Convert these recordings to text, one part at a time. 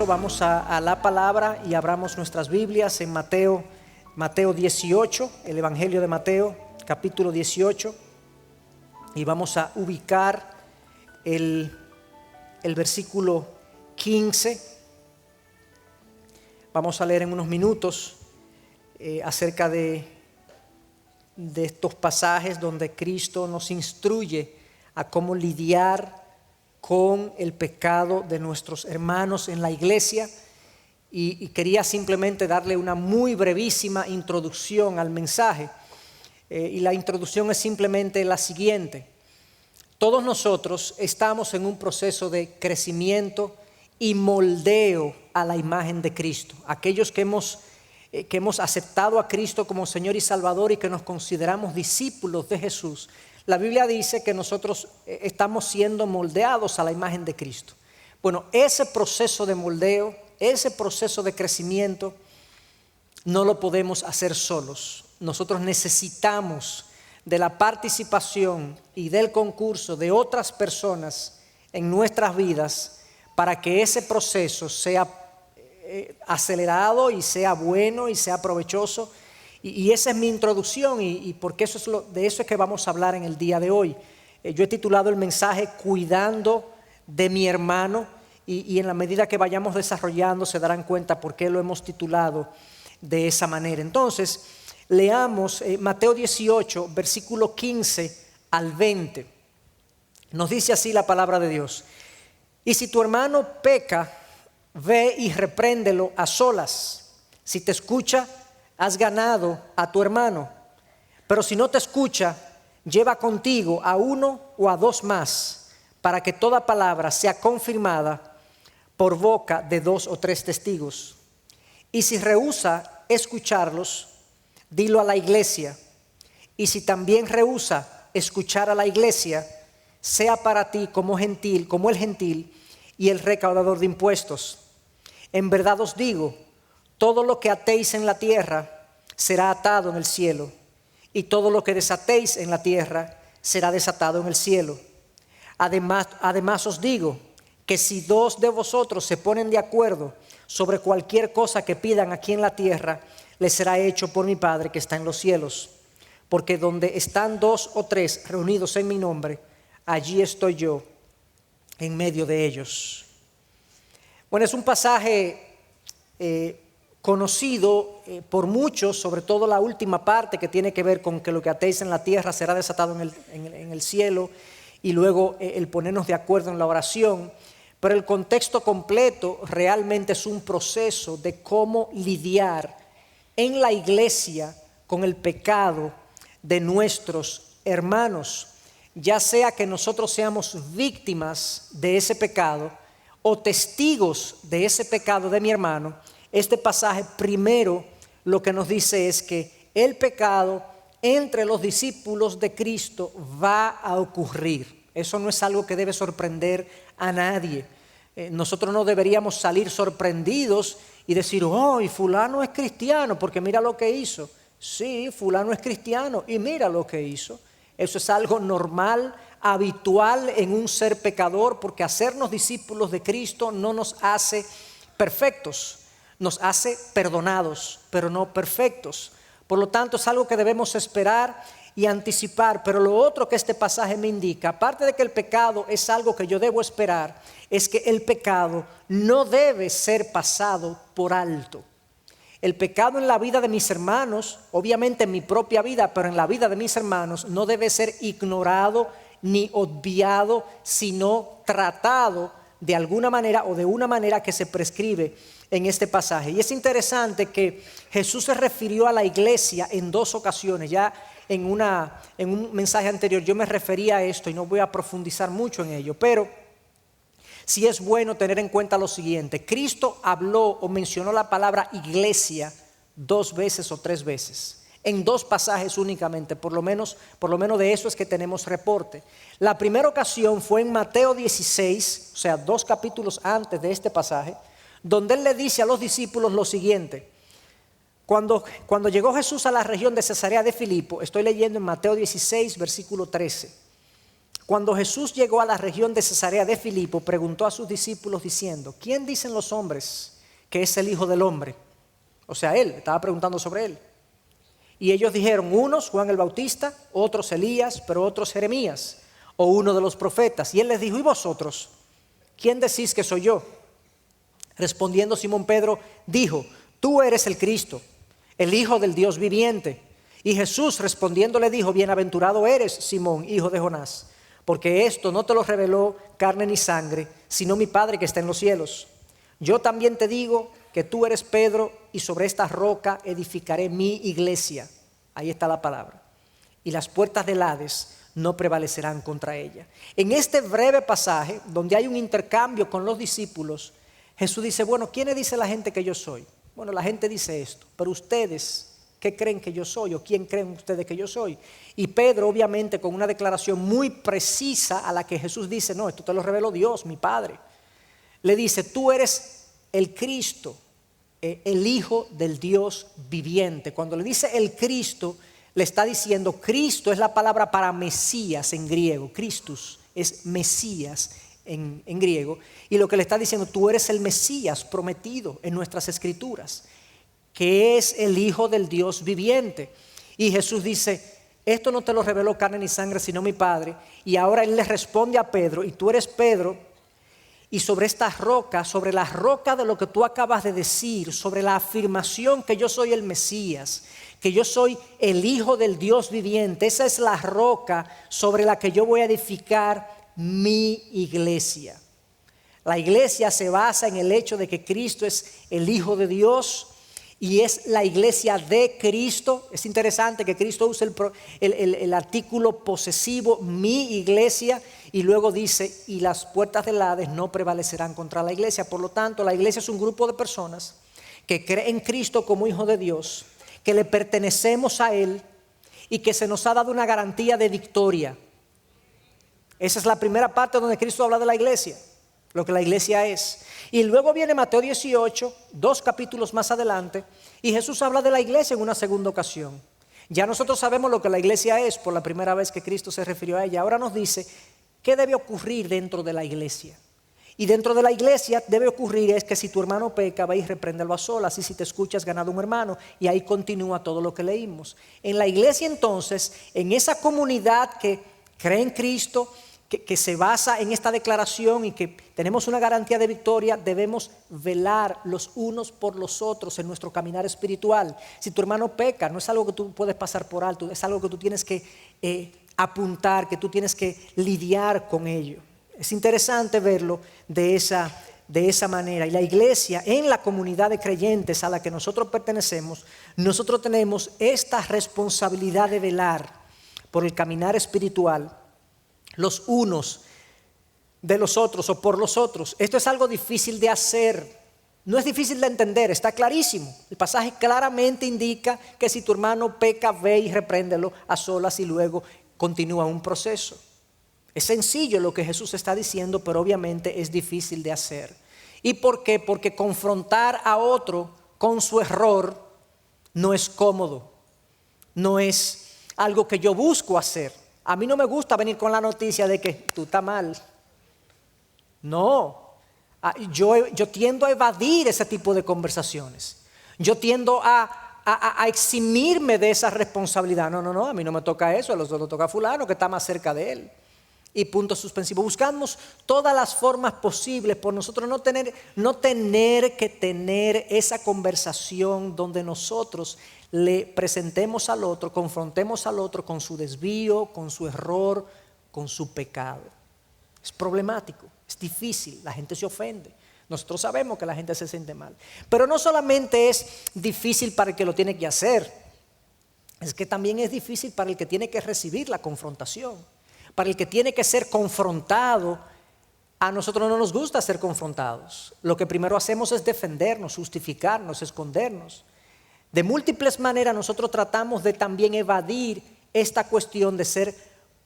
vamos a la palabra y abramos nuestras Biblias en Mateo 18, el Evangelio de Mateo, capítulo 18, y vamos a ubicar el versículo 15. Vamos a leer en unos minutos acerca de estos pasajes donde Cristo nos instruye a cómo lidiar con el pecado de nuestros hermanos en la iglesia, y quería simplemente darle una muy brevísima introducción al mensaje, y la introducción es simplemente la siguiente: todos nosotros estamos en un proceso de crecimiento y moldeo a la imagen de Cristo. Aquellos que hemos aceptado a Cristo como Señor y Salvador y que nos consideramos discípulos de Jesús, la Biblia dice que nosotros estamos siendo moldeados a la imagen de Cristo. Bueno, ese proceso de moldeo, ese proceso de crecimiento, no lo podemos hacer solos. Nosotros necesitamos de la participación y del concurso de otras personas en nuestras vidas para que ese proceso sea acelerado y sea bueno y sea provechoso. Y esa es mi introducción, y porque de eso es que vamos a hablar en el día de hoy. Yo he titulado el mensaje Cuidando de mi hermano, y en la medida que vayamos desarrollando se darán cuenta por qué lo hemos titulado de esa manera. Entonces, leamos Mateo 18, versículo 15 al 20. Nos dice así la palabra de Dios: y si tu hermano peca, ve y repréndelo a solas. Si te escucha, has ganado a tu hermano. Pero si no te escucha, lleva contigo a uno o a dos más, para que toda palabra sea confirmada por boca de dos o tres testigos. Y si rehúsa escucharlos, dilo a la iglesia. Y si también rehúsa escuchar a la iglesia, sea para ti como el gentil y el recaudador de impuestos. En verdad os digo, todo lo que atéis en la tierra será atado en el cielo, y todo lo que desatéis en la tierra será desatado en el cielo. Además os digo que si dos de vosotros se ponen de acuerdo sobre cualquier cosa que pidan aquí en la tierra, les será hecho por mi Padre que está en los cielos. Porque donde están dos o tres reunidos en mi nombre, allí estoy yo en medio de ellos. Bueno, es un pasaje conocido por muchos, sobre todo la última parte que tiene que ver con que lo que atéis en la tierra será desatado en el cielo, y luego el ponernos de acuerdo en la oración. Pero el contexto completo realmente es un proceso de cómo lidiar en la iglesia con el pecado de nuestros hermanos, ya sea que nosotros seamos víctimas de ese pecado o testigos de ese pecado de mi hermano. Este pasaje primero lo que nos dice es que el pecado entre los discípulos de Cristo va a ocurrir. Eso no es algo que debe sorprender a nadie. Nosotros no deberíamos salir sorprendidos y decir: oh, y fulano es cristiano porque mira lo que hizo. Sí, fulano es cristiano y mira lo que hizo. Eso es algo normal, habitual en un ser pecador, porque hacernos discípulos de Cristo no nos hace perfectos, nos hace perdonados, pero no perfectos. Por lo tanto, es algo que debemos esperar y anticipar. Pero lo otro que este pasaje me indica, aparte de que el pecado es algo que yo debo esperar, es que el pecado no debe ser pasado por alto. El pecado en la vida de mis hermanos, obviamente en mi propia vida, pero en la vida de mis hermanos, no debe ser ignorado ni obviado, sino tratado de alguna manera o de una manera que se prescribe en este pasaje. Y es interesante que Jesús se refirió a la iglesia en dos ocasiones. Ya en un mensaje anterior yo me refería a esto y no voy a profundizar mucho en ello, pero sí es bueno tener en cuenta lo siguiente: Cristo habló o mencionó la palabra iglesia 2 veces o 3 veces, en 2 pasajes únicamente, por lo menos de eso es que tenemos reporte. La primera ocasión fue en Mateo 16, o sea, 2 capítulos antes de este pasaje, donde él le dice a los discípulos lo siguiente. Cuando llegó Jesús a la región de Cesarea de Filipo, estoy leyendo en Mateo 16, versículo 13. Cuando Jesús llegó a la región de Cesarea de Filipo, preguntó a sus discípulos diciendo: ¿quién dicen los hombres que es el Hijo del Hombre? O sea, él estaba preguntando sobre él. Y ellos dijeron: unos Juan el Bautista, otros Elías, pero otros Jeremías, o uno de los profetas. Y él les dijo: ¿y vosotros? ¿Quién decís que soy yo? Respondiendo Simón Pedro dijo: tú eres el Cristo, el Hijo del Dios viviente. Y Jesús respondiendo le dijo: bienaventurado eres, Simón, hijo de Jonás, porque esto no te lo reveló carne ni sangre, sino mi Padre que está en los cielos. Yo también te digo que tú eres Pedro, y sobre esta roca edificaré mi iglesia. Ahí está la palabra. Y las puertas del Hades no prevalecerán contra ella. En este breve pasaje, donde hay un intercambio con los discípulos, Jesús dice: bueno, ¿quiénes dice la gente que yo soy? Bueno, la gente dice esto, pero ustedes, ¿qué creen que yo soy? ¿O quién creen ustedes que yo soy? Y Pedro, obviamente, con una declaración muy precisa a la que Jesús dice: no, esto te lo reveló Dios, mi Padre. Le dice: tú eres el Cristo, el Hijo del Dios viviente. Cuando le dice el Cristo, le está diciendo, Cristo es la palabra para Mesías en griego. Christus es Mesías en griego. Y lo que le está diciendo: tú eres el Mesías prometido en nuestras escrituras, que es el Hijo del Dios viviente. Y Jesús dice: esto no te lo reveló carne ni sangre, sino mi Padre. Y ahora él le responde a Pedro: y tú eres Pedro, y sobre esta roca, sobre la roca de lo que tú acabas de decir, sobre la afirmación que yo soy el Mesías, que yo soy el Hijo del Dios viviente, esa es la roca sobre la que yo voy a edificar mi iglesia. La iglesia se basa en el hecho de que Cristo es el Hijo de Dios y es la iglesia de Cristo. Es interesante que Cristo use el artículo posesivo, mi iglesia, y luego dice: y las puertas del Hades no prevalecerán contra la iglesia. Por lo tanto, la iglesia es un grupo de personas que creen en Cristo como Hijo de Dios, que le pertenecemos a Él y que se nos ha dado una garantía de victoria. Esa es la primera parte donde Cristo habla de la iglesia, lo que la iglesia es. Y luego viene Mateo 18, 2 capítulos más adelante, y Jesús habla de la iglesia en una segunda ocasión. Ya nosotros sabemos lo que la iglesia es por la primera vez que Cristo se refirió a ella. Ahora nos dice qué debe ocurrir dentro de la iglesia. Y dentro de la iglesia debe ocurrir es que si tu hermano peca, va y repréndelo a solas, y si te escuchas, ganado un hermano. Y ahí continúa todo lo que leímos. En la iglesia entonces, en esa comunidad que cree en Cristo, que se basa en esta declaración y que tenemos una garantía de victoria, debemos velar los unos por los otros en nuestro caminar espiritual. Si tu hermano peca, no es algo que tú puedes pasar por alto, es algo que tú tienes que apuntar, que tú tienes que lidiar con ello. Es interesante verlo de esa manera. Y la iglesia, en la comunidad de creyentes a la que nosotros pertenecemos, nosotros tenemos esta responsabilidad de velar por el caminar espiritual los unos de los otros o por los otros. Esto es algo difícil de hacer, no es difícil de entender, está clarísimo. El pasaje claramente indica que si tu hermano peca, ve y repréndelo a solas y luego continúa un proceso. Es sencillo lo que Jesús está diciendo, pero obviamente es difícil de hacer. ¿Y por qué? Porque confrontar a otro con su error no es cómodo, no es algo que yo busco hacer. A mí no me gusta venir con la noticia de que tú estás mal. No, yo tiendo a evadir ese tipo de conversaciones. Yo tiendo a eximirme de esa responsabilidad. No, a mí no me toca eso, a los dos le toca a fulano que está más cerca de él. Y punto suspensivo. Buscamos todas las formas posibles por nosotros no tener que tener esa conversación donde nosotros le presentemos al otro, confrontemos al otro con su desvío, con su error, con su pecado. Es problemático, es difícil, la gente se ofende. Nosotros sabemos que la gente se siente mal. Pero no solamente es difícil para el que lo tiene que hacer, es que también es difícil para el que tiene que recibir la confrontación, para el que tiene que ser confrontado. A nosotros no nos gusta ser confrontados. Lo que primero hacemos es defendernos, justificarnos, escondernos. De múltiples maneras nosotros tratamos de también evadir esta cuestión de ser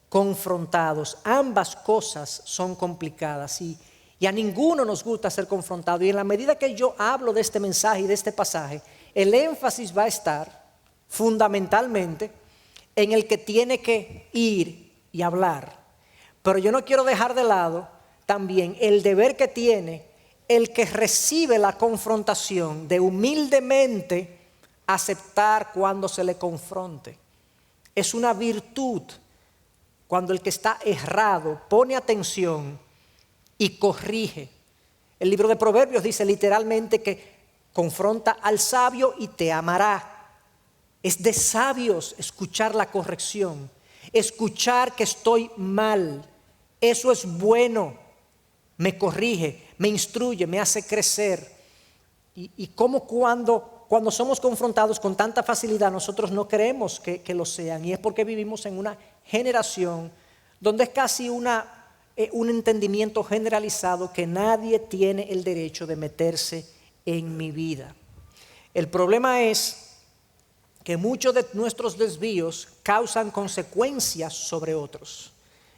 confrontados. Ambas cosas son complicadas y a ninguno nos gusta ser confrontado. Y en la medida que yo hablo de este mensaje y de este pasaje, el énfasis va a estar fundamentalmente en el que tiene que ir y hablar. Pero yo no quiero dejar de lado también el deber que tiene el que recibe la confrontación de humildemente aceptar cuando se le confronte. Es una virtud cuando el que está errado pone atención y corrige. El libro de Proverbios dice literalmente que confronta al sabio y te amará. Es de sabios escuchar la corrección, escuchar que estoy mal. Eso es bueno, me corrige, me instruye, me hace crecer. Y como cuando somos confrontados con tanta facilidad, nosotros no creemos que lo sean. Y es porque vivimos en una generación donde es casi un entendimiento generalizado que nadie tiene el derecho de meterse en mi vida. El problema es que muchos de nuestros desvíos causan consecuencias sobre otros.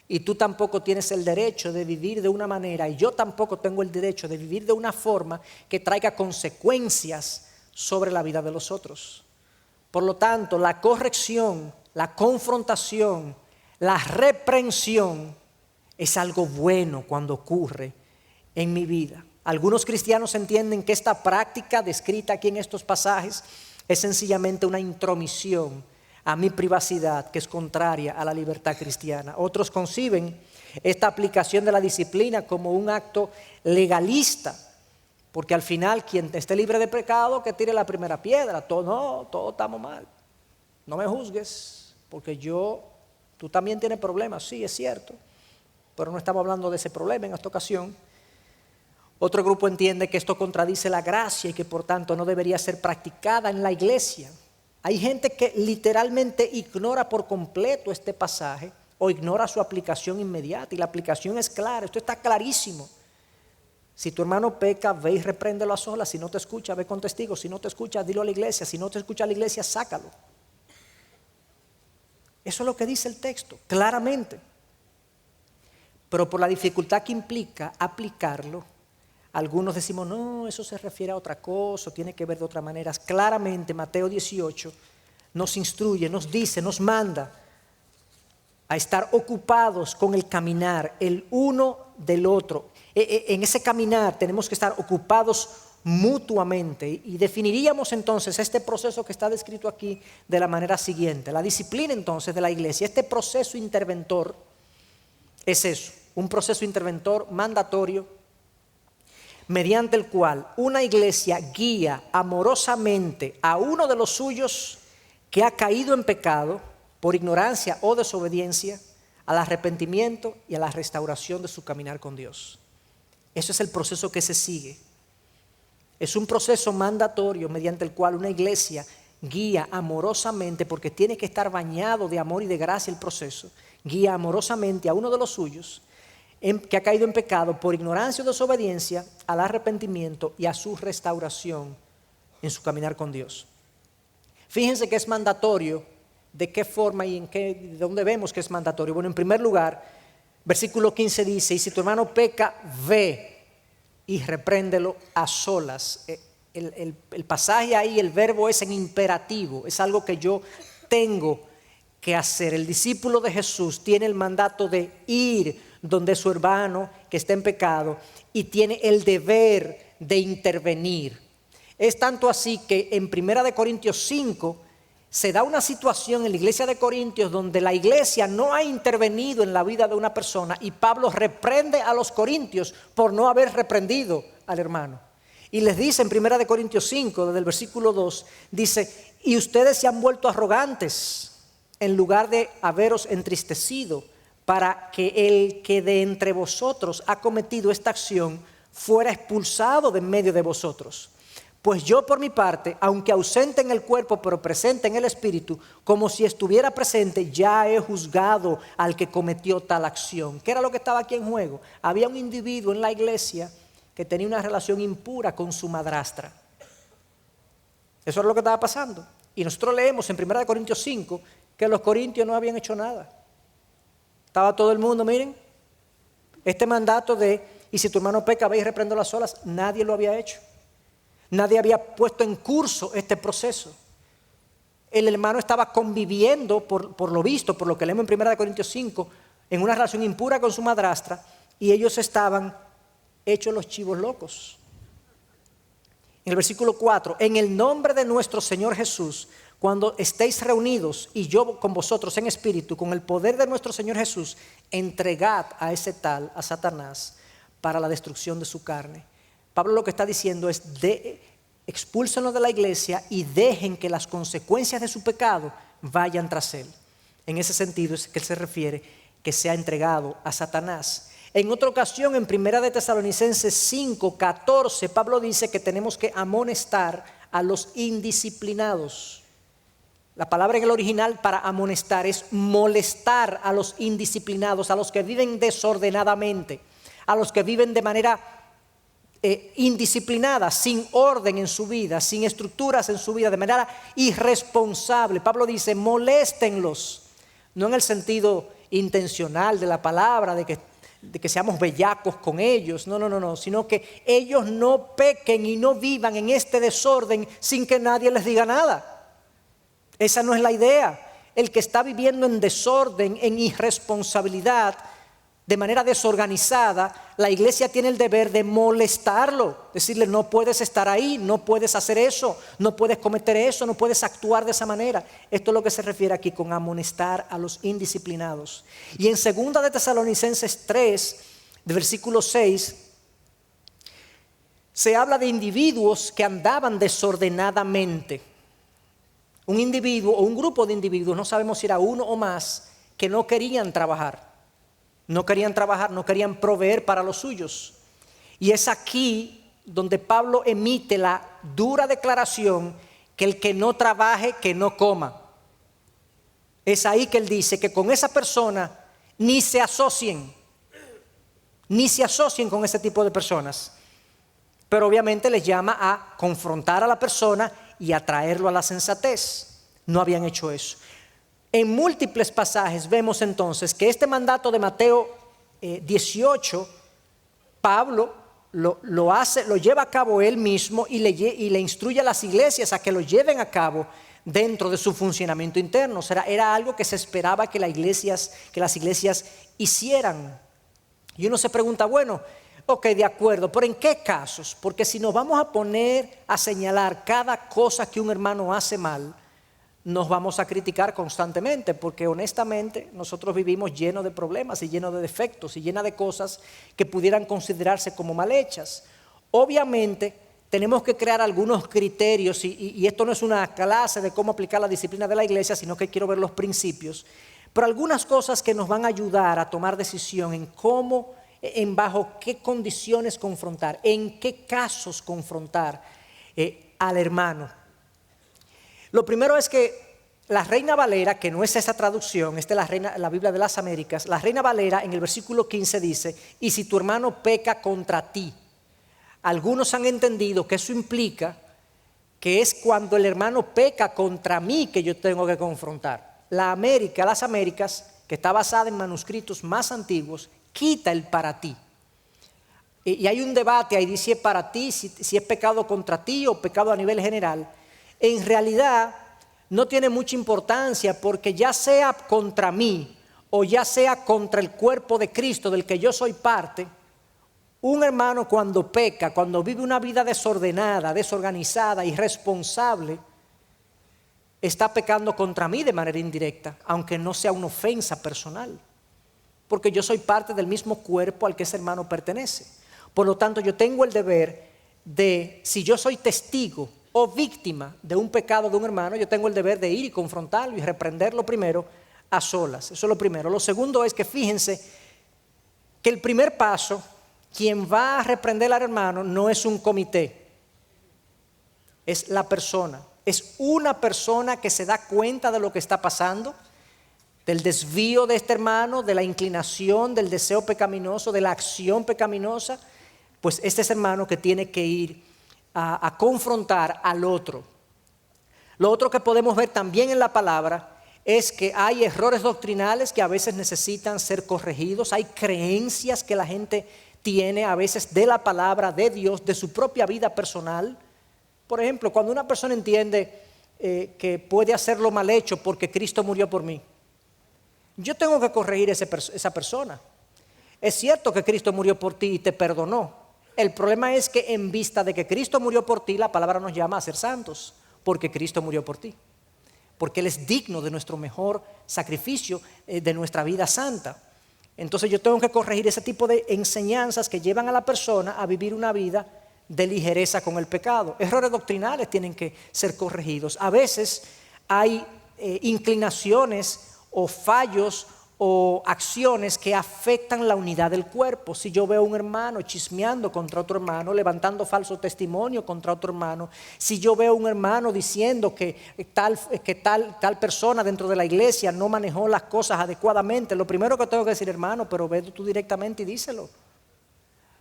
Y tú tampoco tienes el derecho de vivir de una manera, y yo tampoco tengo el derecho de vivir de una forma que traiga consecuencias sobre la vida de los otros. Por lo tanto, la corrección, la confrontación, la reprensión es algo bueno cuando ocurre en mi vida. Algunos cristianos entienden que esta práctica descrita aquí en estos pasajes es sencillamente una intromisión a mi privacidad que es contraria a la libertad cristiana. Otros conciben esta aplicación de la disciplina como un acto legalista, porque al final quien esté libre de pecado que tire la primera piedra. Todos estamos mal. No me juzgues, porque tú también tienes problemas, sí, es cierto, pero no estamos hablando de ese problema en esta ocasión. Otro grupo entiende que esto contradice la gracia y que por tanto no debería ser practicada en la iglesia. Hay gente que literalmente ignora por completo este pasaje o ignora su aplicación inmediata, y la aplicación es clara, esto está clarísimo. Si tu hermano peca, ve y repréndelo a solas. Si no te escucha, ve con testigos. Si no te escucha, dilo a la iglesia. Si no te escucha a la iglesia, sácalo. Eso es lo que dice el texto, claramente. Pero por la dificultad que implica aplicarlo, algunos decimos, no, eso se refiere a otra cosa, tiene que ver de otra manera. Claramente Mateo 18 nos instruye, nos dice, nos manda a estar ocupados con el caminar el uno del otro. En ese caminar tenemos que estar ocupados mutuamente, y definiríamos entonces este proceso que está descrito aquí de la manera siguiente. La disciplina entonces de la iglesia, este proceso interventor es eso, un proceso interventor mandatorio mediante el cual una iglesia guía amorosamente a uno de los suyos que ha caído en pecado por ignorancia o desobediencia, al arrepentimiento y a la restauración de su caminar con Dios. Eso es el proceso que se sigue. Es un proceso mandatorio mediante el cual una iglesia guía amorosamente, porque tiene que estar bañado de amor y de gracia el proceso, guía amorosamente a uno de los suyos que ha caído en pecado por ignorancia o desobediencia, al arrepentimiento y a su restauración en su caminar con Dios. Fíjense que es mandatorio. ¿De qué forma y de dónde vemos que es mandatorio? Bueno, en primer lugar, versículo 15 dice, y si tu hermano peca, ve y repréndelo a solas. El pasaje ahí, el verbo es en imperativo, es algo que yo tengo que hacer. El discípulo de Jesús tiene el mandato de ir donde su hermano que está en pecado y tiene el deber de intervenir. Es tanto así que en 1 Corintios 5 se da una situación en la iglesia de Corintios donde la iglesia no ha intervenido en la vida de una persona, y Pablo reprende a los corintios por no haber reprendido al hermano. Y les dice en 1 Corintios 5, desde el versículo 2, dice, y ustedes se han vuelto arrogantes en lugar de haberos entristecido, para que el que de entre vosotros ha cometido esta acción fuera expulsado de en medio de vosotros. Pues yo por mi parte, aunque ausente en el cuerpo pero presente en el espíritu, como si estuviera presente, ya he juzgado al que cometió tal acción. ¿Qué era lo que estaba aquí en juego? Había un individuo en la iglesia que tenía una relación impura con su madrastra. Eso era lo que estaba pasando. Y nosotros leemos en 1 Corintios 5 que los corintios no habían hecho nada. Estaba todo el mundo, miren, este mandato de, y si tu hermano peca, ve y repréndelo a solas, nadie lo había hecho. Nadie había puesto en curso este proceso. El hermano estaba conviviendo, por lo visto, por lo que leemos en 1 Corintios 5, en una relación impura con su madrastra, y ellos estaban hechos los chivos locos. En el versículo 4, en el nombre de nuestro Señor Jesús, cuando estéis reunidos y yo con vosotros en espíritu, con el poder de nuestro Señor Jesús, entregad a ese tal, a Satanás, para la destrucción de su carne. Pablo lo que está diciendo es, expúlsenlo de la iglesia y dejen que las consecuencias de su pecado vayan tras él. En ese sentido es que él se refiere que sea entregado a Satanás. En otra ocasión, en 1 de Tesalonicenses 5:14, Pablo dice que tenemos que amonestar a los indisciplinados. La palabra en el original para amonestar es molestar a los indisciplinados, a los que viven desordenadamente, a los que viven de manera indisciplinada, sin orden en su vida, sin estructuras en su vida, de manera irresponsable. Pablo dice, moléstenlos, no en el sentido intencional de la palabra, de que seamos bellacos con ellos, no, sino que ellos no pequen y no vivan en este desorden sin que nadie les diga nada. Esa no es la idea. El que está viviendo en desorden, en irresponsabilidad, de manera desorganizada, la iglesia tiene el deber de molestarlo, decirle no puedes estar ahí, no puedes hacer eso, no puedes cometer eso, no puedes actuar de esa manera. Esto es lo que se refiere aquí con amonestar a los indisciplinados. Y en 2 de Tesalonicenses 3, de versículo 6, se habla de individuos que andaban desordenadamente. Un individuo o un grupo de individuos, no sabemos si era uno o más, que no querían trabajar. No querían proveer para los suyos. Y es aquí donde Pablo emite la dura declaración que el que no trabaje, que no coma. Es ahí que él dice que con esa persona ni se asocien con ese tipo de personas. Pero obviamente les llama a confrontar a la persona y a traerlo a la sensatez. No habían hecho eso. En múltiples pasajes vemos entonces que este mandato de Mateo 18, Pablo lo lleva a cabo él mismo y le instruye a las iglesias a que lo lleven a cabo dentro de su funcionamiento interno. O sea, era algo que se esperaba que las iglesias hicieran. Y uno se pregunta, bueno, ok, de acuerdo, pero ¿en qué casos? Porque si nos vamos a poner a señalar cada cosa que un hermano hace mal, nos vamos a criticar constantemente, porque honestamente nosotros vivimos llenos de problemas y llenos de defectos y llenos de cosas que pudieran considerarse como mal hechas. Obviamente tenemos que crear algunos criterios y esto no es una clase de cómo aplicar la disciplina de la iglesia, sino que quiero ver los principios, pero algunas cosas que nos van a ayudar a tomar decisión en cómo, bajo qué condiciones confrontar, en qué casos confrontar al hermano. Lo primero es que la Reina Valera, que no es esa traducción, esta es la Biblia de las Américas, la Reina Valera en el versículo 15 dice, y si tu hermano peca contra ti. Algunos han entendido que eso implica que es cuando el hermano peca contra mí que yo tengo que confrontar. Las Américas, que está basada en manuscritos más antiguos, quita el para ti. Y hay un debate ahí, dice para ti, si es pecado contra ti o pecado a nivel general. En realidad no tiene mucha importancia, porque ya sea contra mí o ya sea contra el cuerpo de Cristo del que yo soy parte, un hermano cuando peca, cuando vive una vida desordenada, desorganizada, irresponsable, está pecando contra mí de manera indirecta, aunque no sea una ofensa personal, porque yo soy parte del mismo cuerpo al que ese hermano pertenece. Por lo tanto, yo tengo el deber de, si yo soy testigo o víctima de un pecado de un hermano, yo tengo el deber de ir y confrontarlo y reprenderlo primero a solas. Eso es lo primero. Lo segundo es que fíjense que el primer paso, quien va a reprender al hermano no es un comité, es la persona. Es una persona que se da cuenta de lo que está pasando, del desvío de este hermano, de la inclinación, del deseo pecaminoso, de la acción pecaminosa. Pues este es hermano que tiene que ir a confrontar al otro. Lo otro que podemos ver también en la palabra es que hay errores doctrinales que a veces necesitan ser corregidos. Hay creencias que la gente tiene a veces de la palabra de Dios, de su propia vida personal. Por ejemplo, cuando una persona entiende que puede hacerlo mal hecho porque Cristo murió por mí, yo tengo que corregir esa persona. Es cierto que Cristo murió por ti y te perdonó. El problema es que en vista de que Cristo murió por ti, la palabra nos llama a ser santos, porque Cristo murió por ti. Porque Él es digno de nuestro mejor sacrificio, de nuestra vida santa. Entonces yo tengo que corregir ese tipo de enseñanzas que llevan a la persona a vivir una vida de ligereza con el pecado. Errores doctrinales tienen que ser corregidos. A veces hay inclinaciones o fallos o acciones que afectan la unidad del cuerpo. Si yo veo a un hermano chismeando contra otro hermano, levantando falso testimonio contra otro hermano, si yo veo a un hermano diciendo que tal persona dentro de la iglesia no manejó las cosas adecuadamente, lo primero que tengo que decir, hermano, pero ve tú directamente y díselo.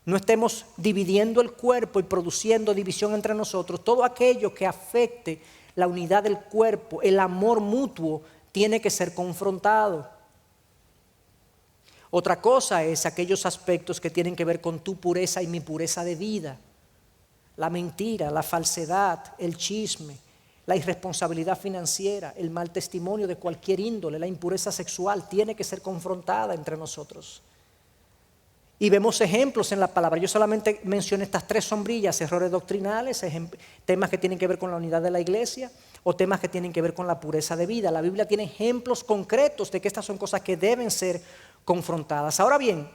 No estemos dividiendo el cuerpo y produciendo división entre nosotros. Todo aquello que afecte la unidad del cuerpo, el amor mutuo, tiene que ser confrontado. Otra cosa es aquellos aspectos que tienen que ver con tu pureza y mi pureza de vida. La mentira, la falsedad, el chisme, la irresponsabilidad financiera, el mal testimonio de cualquier índole, la impureza sexual, tiene que ser confrontada entre nosotros. Y vemos ejemplos en la palabra. Yo solamente mencioné estas 3 sombrillas: errores doctrinales, temas que tienen que ver con la unidad de la iglesia o temas que tienen que ver con la pureza de vida. La Biblia tiene ejemplos concretos de que estas son cosas que deben ser confrontadas. Ahora bien,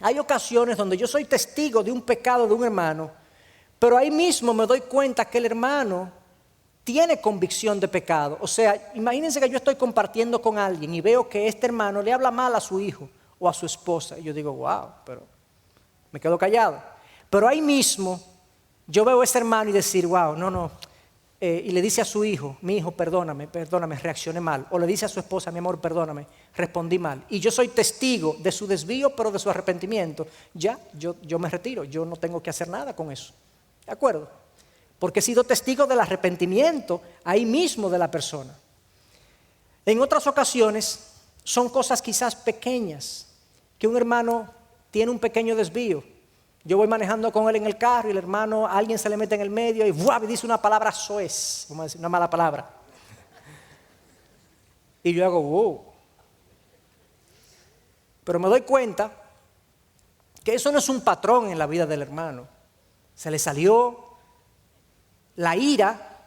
hay ocasiones donde yo soy testigo de un pecado de un hermano, pero ahí mismo me doy cuenta que el hermano tiene convicción de pecado. O sea, imagínense que yo estoy compartiendo con alguien y veo que este hermano le habla mal a su hijo o a su esposa. Y yo digo, wow, pero me quedo callado. Pero ahí mismo yo veo a ese hermano y decir, wow, no. Y le dice a su hijo, mi hijo, perdóname, reaccioné mal. O le dice a su esposa, mi amor, perdóname, respondí mal. Y yo soy testigo de su desvío, pero de su arrepentimiento. Ya, yo me retiro, yo no tengo que hacer nada con eso. ¿De acuerdo? Porque he sido testigo del arrepentimiento ahí mismo de la persona. En otras ocasiones son cosas quizás pequeñas, que un hermano tiene un pequeño desvío. Yo voy manejando con él en el carro y el hermano, alguien se le mete en el medio y ¡buah! Dice una palabra soez, vamos a decir, una mala palabra. Y yo hago wow. Pero me doy cuenta que eso no es un patrón en la vida del hermano. Se le salió la ira.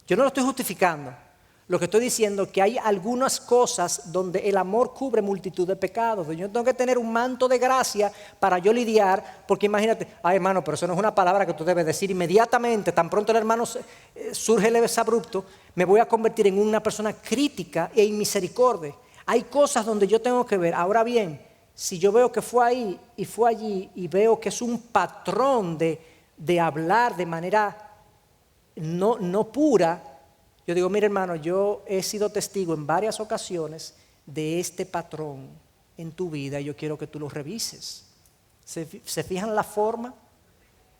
Yo no lo estoy justificando. Lo que estoy diciendo es que hay algunas cosas donde el amor cubre multitud de pecados. Yo tengo que tener un manto de gracia para yo lidiar, porque imagínate, ay hermano, pero eso no es una palabra que tú debes decir inmediatamente. Tan pronto el hermano surge el abrupto, me voy a convertir en una persona crítica e inmisericordia. Hay cosas donde yo tengo que ver. Ahora bien, si yo veo que fue ahí y fue allí y veo que es un patrón de hablar de manera no pura, yo digo, mira hermano, yo he sido testigo en varias ocasiones de este patrón en tu vida y yo quiero que tú lo revises. ¿Se fijan la forma?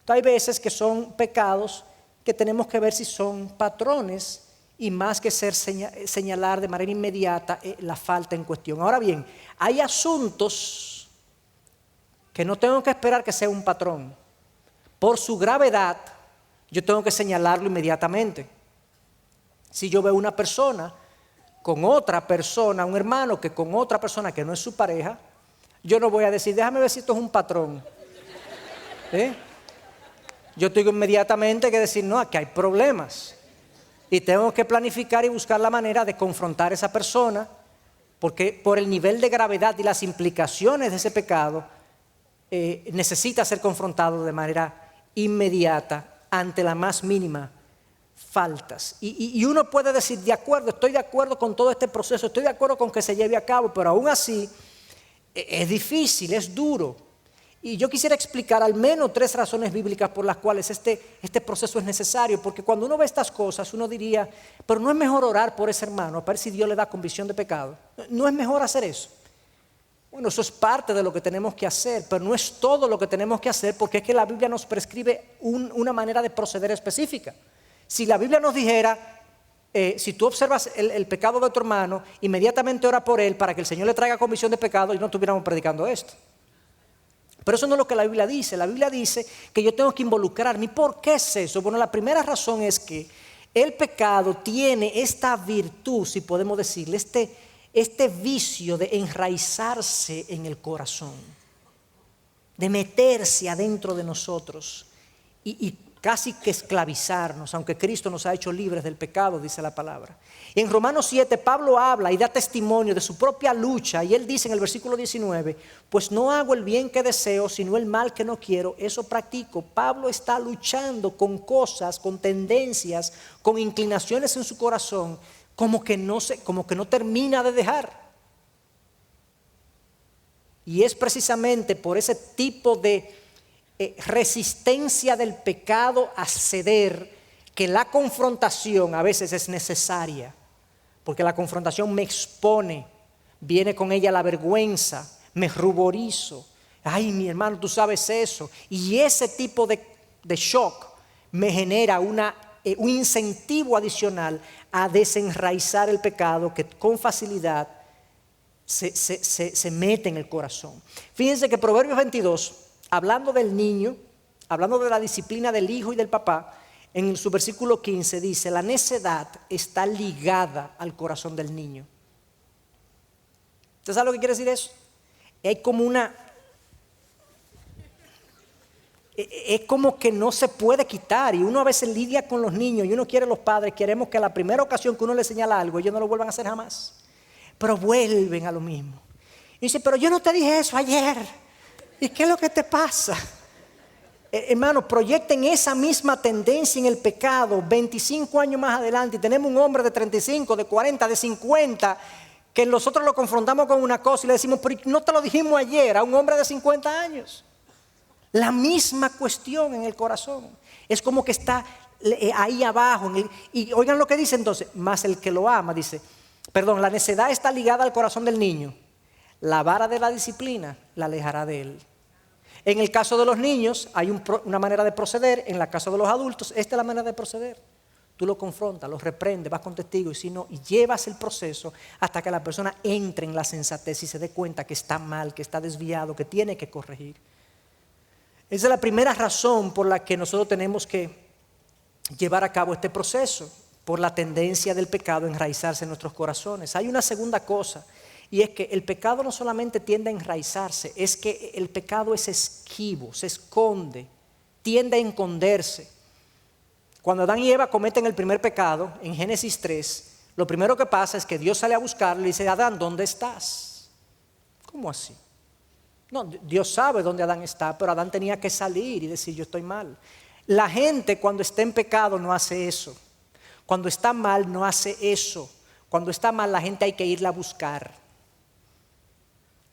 Entonces, hay veces que son pecados que tenemos que ver si son patrones y más que ser señalar de manera inmediata la falta en cuestión. Ahora bien, hay asuntos que no tengo que esperar que sea un patrón. Por su gravedad, yo tengo que señalarlo inmediatamente. Si yo veo una persona con otra persona, un hermano que con otra persona que no es su pareja, yo no voy a decir, déjame ver si esto es un patrón. Yo tengo inmediatamente que decir, no, aquí hay problemas. Y tengo que planificar y buscar la manera de confrontar a esa persona, porque por el nivel de gravedad y las implicaciones de ese pecado, necesita ser confrontado de manera inmediata ante la más mínima faltas. Y uno puede decir, de acuerdo, estoy de acuerdo con todo este proceso, estoy de acuerdo con que se lleve a cabo, pero aún así es difícil, es duro. Y yo quisiera explicar al menos 3 razones bíblicas por las cuales este proceso es necesario, porque cuando uno ve estas cosas, uno diría, pero no es mejor orar por ese hermano, para ver si Dios le da convicción de pecado. No es mejor hacer eso. Bueno, eso es parte de lo que tenemos que hacer, pero no es todo lo que tenemos que hacer, porque es que la Biblia nos prescribe una manera de proceder específica. Si la Biblia nos dijera, si tú observas el pecado de tu hermano, inmediatamente ora por él para que el Señor le traiga convicción de pecado y no estuviéramos predicando esto. Pero eso no es lo que la Biblia dice. La Biblia dice que yo tengo que involucrarme. ¿Y por qué es eso? Bueno, la primera razón es que el pecado tiene esta virtud, si podemos decirle, este vicio de enraizarse en el corazón, de meterse adentro de nosotros y casi que esclavizarnos, aunque Cristo nos ha hecho libres del pecado, dice la palabra. Y en Romanos 7 Pablo habla y da testimonio de su propia lucha, y él dice en el versículo 19, pues no hago el bien que deseo, sino el mal que no quiero, eso practico. Pablo está luchando con cosas, con tendencias, con inclinaciones en su corazón, como que no termina de dejar. Y es precisamente por ese tipo de resistencia del pecado a ceder que la confrontación a veces es necesaria, porque la confrontación me expone, viene con ella la vergüenza, me ruborizo, ay mi hermano tú sabes eso, y ese tipo de shock me genera un incentivo adicional a desenraizar el pecado que con facilidad se mete en el corazón. Fíjense que Proverbios 22, hablando del niño, hablando de la disciplina del hijo y del papá, en su versículo 15 dice, la necedad está ligada al corazón del niño. ¿Usted sabe lo que quiere decir eso? Es como que no se puede quitar, y uno a veces lidia con los niños y uno quiere, los padres queremos que a la primera ocasión que uno le señala algo ellos no lo vuelvan a hacer jamás, pero vuelven a lo mismo y dice, pero yo no te dije eso ayer, ¿y qué es lo que te pasa? Hermanos, proyecten esa misma tendencia en el pecado 25 años más adelante y tenemos un hombre de 35, de 40, de 50 que nosotros lo confrontamos con una cosa y le decimos, pero no te lo dijimos ayer, a un hombre de 50 años. La misma cuestión en el corazón. Es como que está ahí abajo. Y oigan lo que dice entonces, más el que lo ama, dice, la necedad está ligada al corazón del niño. La vara de la disciplina la alejará de él. En el caso de los niños hay una manera de proceder, en el caso de los adultos, esta es la manera de proceder. Tú lo confrontas, lo reprendes, vas con testigo y llevas el proceso hasta que la persona entre en la sensatez y se dé cuenta que está mal, que está desviado, que tiene que corregir. Esa es la primera razón por la que nosotros tenemos que llevar a cabo este proceso, por la tendencia del pecado a enraizarse en nuestros corazones. Hay una segunda cosa, y es que el pecado no solamente tiende a enraizarse, es que el pecado es esquivo, se esconde, tiende a esconderse. Cuando Adán y Eva cometen el primer pecado, en Génesis 3, lo primero que pasa es que Dios sale a buscarle y dice, Adán, ¿dónde estás? ¿Cómo así? No, Dios sabe dónde Adán está, pero Adán tenía que salir y decir, yo estoy mal. La gente cuando está en pecado no hace eso. Cuando está mal no hace eso. Cuando está mal la gente hay que irla a buscar.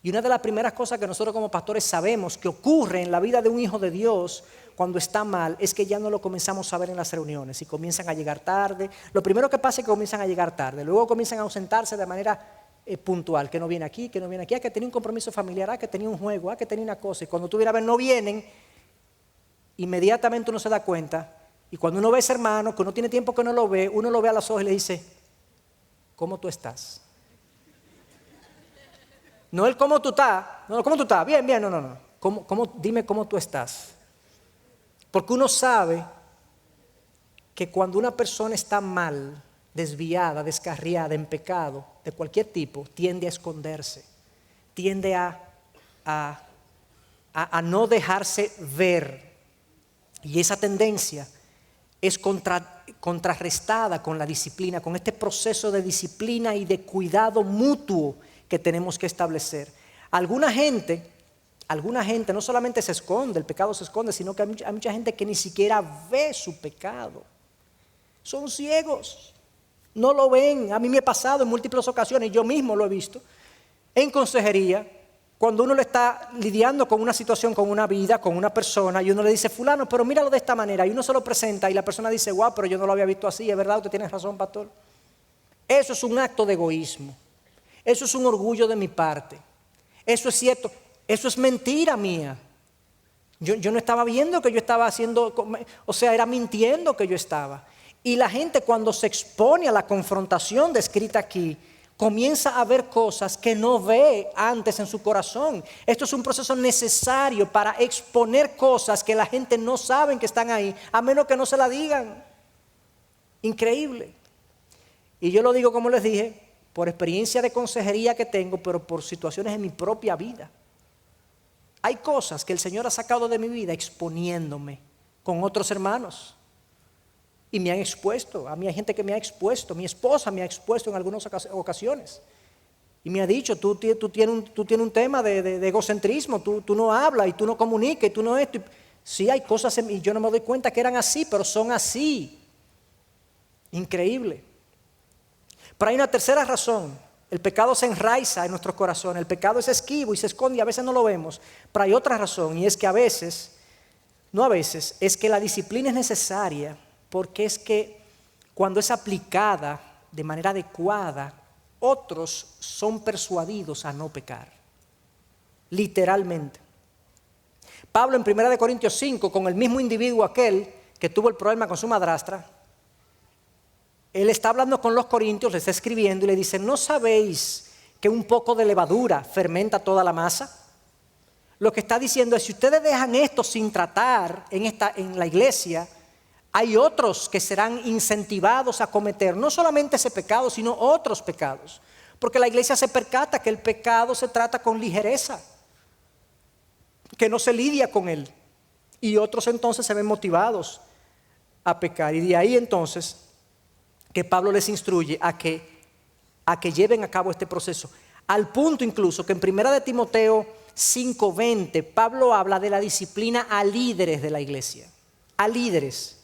Y una de las primeras cosas que nosotros como pastores sabemos que ocurre en la vida de un hijo de Dios cuando está mal es que ya no lo comenzamos a ver en las reuniones y comienzan a llegar tarde. Lo primero que pasa es que comienzan a llegar tarde, luego comienzan a ausentarse de manera puntual, que no viene aquí, que tenía un compromiso familiar, que tenía un juego, que tenía una cosa, y cuando tú vienes a ver no vienen, inmediatamente uno se da cuenta, y cuando uno ve a ese hermano, que uno tiene tiempo que no lo ve, uno lo ve a los ojos y le dice, ¿cómo tú estás? No el cómo tú estás, no, ¿cómo tú estás? Bien, no. Dime cómo tú estás. Porque uno sabe que cuando una persona está mal, desviada, descarriada, en pecado, de cualquier tipo, tiende a esconderse, tiende a no dejarse ver. Y esa tendencia es contrarrestada con la disciplina, con este proceso de disciplina y de cuidado mutuo que tenemos que establecer. Alguna gente no solamente se esconde, el pecado se esconde, sino que hay mucha gente que ni siquiera ve su pecado. Son ciegos, no lo ven. A mí me ha pasado en múltiples ocasiones, yo mismo lo he visto, en consejería, cuando uno le está lidiando con una situación, con una vida, con una persona, y uno le dice, fulano, pero míralo de esta manera, y uno se lo presenta, y la persona dice, guau, pero yo no lo había visto así, es verdad, usted tiene razón, pastor. Eso es un acto de egoísmo. Eso es un orgullo de mi parte. Eso es cierto. Eso es mentira mía. Yo no estaba viendo que yo estaba haciendo, era mintiendo que yo estaba. Y la gente cuando se expone a la confrontación descrita aquí, comienza a ver cosas que no ve antes en su corazón. Esto es un proceso necesario para exponer cosas que la gente no sabe que están ahí, a menos que no se la digan. Increíble. Y yo lo digo como les dije, por experiencia de consejería que tengo, pero por situaciones en mi propia vida. Hay cosas que el Señor ha sacado de mi vida exponiéndome con otros hermanos. Y me han expuesto, a mí hay gente que me ha expuesto, mi esposa me ha expuesto en algunas ocasiones. Y me ha dicho, tú tienes un tema de egocentrismo, tú no hablas y tú no comunicas y tú no esto. Sí, hay cosas en mí, y yo no me doy cuenta que eran así, pero son así. Increíble. Pero hay una tercera razón. El pecado se enraiza en nuestros corazones. El pecado es esquivo y se esconde y a veces no lo vemos. Pero hay otra razón, y es que es que la disciplina es necesaria, porque es que cuando es aplicada de manera adecuada, otros son persuadidos a no pecar. Literalmente. Pablo en 1 Corintios 5, con el mismo individuo aquel que tuvo el problema con su madrastra, él está hablando con los corintios, le está escribiendo y le dice, ¿no sabéis que un poco de levadura fermenta toda la masa? Lo que está diciendo es, si ustedes dejan esto sin tratar en la iglesia, hay otros que serán incentivados a cometer no solamente ese pecado, sino otros pecados. Porque la iglesia se percata que el pecado se trata con ligereza, que no se lidia con él. Y otros entonces se ven motivados a pecar. Y de ahí entonces que Pablo les instruye a que lleven a cabo este proceso. Al punto incluso que en 1 Timoteo 5:20 Pablo habla de la disciplina a líderes de la iglesia. A líderes.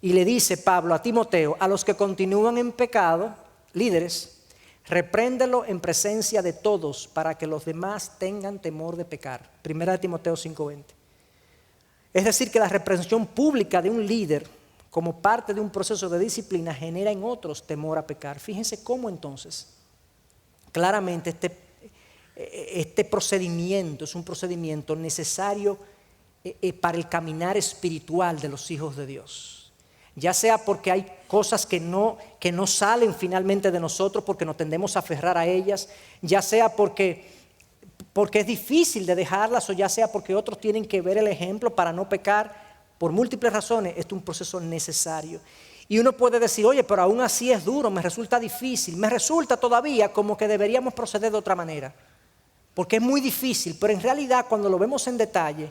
Y le dice Pablo a Timoteo, a los que continúan en pecado, líderes, repréndelo en presencia de todos para que los demás tengan temor de pecar. 1 Timoteo 5:20. Es decir, que la reprensión pública de un líder como parte de un proceso de disciplina genera en otros temor a pecar. Fíjense cómo entonces, claramente este procedimiento es un procedimiento necesario para el caminar espiritual de los hijos de Dios. Ya sea porque hay cosas que no salen finalmente de nosotros porque nos tendemos a aferrar a ellas, ya sea porque es difícil de dejarlas, o ya sea porque otros tienen que ver el ejemplo para no pecar. Por múltiples razones, esto es un proceso necesario. Y uno puede decir, oye, pero aún así es duro, me resulta difícil, me resulta todavía como que deberíamos proceder de otra manera. Porque es muy difícil, pero en realidad cuando lo vemos en detalle,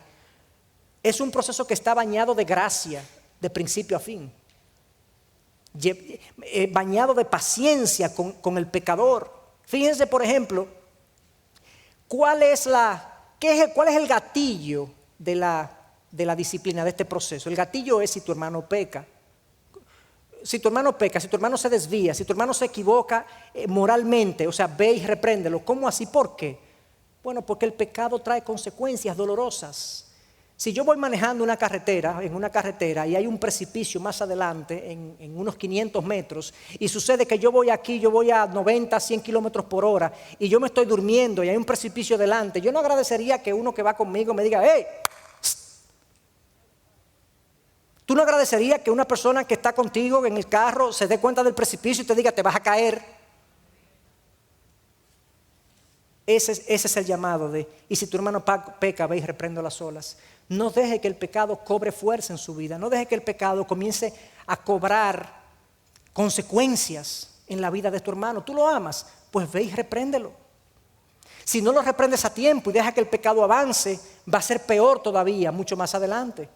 es un proceso que está bañado de gracia, de principio a fin. Bañado de paciencia con el pecador. Fíjense, por ejemplo, ¿cuál es el gatillo de la disciplina de este proceso? El gatillo es si tu hermano peca. Si tu hermano se desvía, si tu hermano se equivoca moralmente, o sea, ve y repréndelo. ¿Cómo así? ¿Por qué? Bueno, porque el pecado trae consecuencias dolorosas. Si yo voy manejando en una carretera y hay un precipicio más adelante, en unos 500 metros, y sucede que yo voy a 90, 100 kilómetros por hora, y yo me estoy durmiendo y hay un precipicio delante, yo no agradecería que uno que va conmigo me diga, ¡hey! ¿Tú no agradecerías que una persona que está contigo en el carro se dé cuenta del precipicio y te diga, te vas a caer? Ese es el llamado y si tu hermano peca, ve y reprende las olas. No deje que el pecado cobre fuerza en su vida. No deje que el pecado comience a cobrar consecuencias en la vida de tu hermano. Tú lo amas, pues ve y repréndelo. Si no lo reprendes a tiempo y deja que el pecado avance, va a ser peor todavía, mucho más adelante.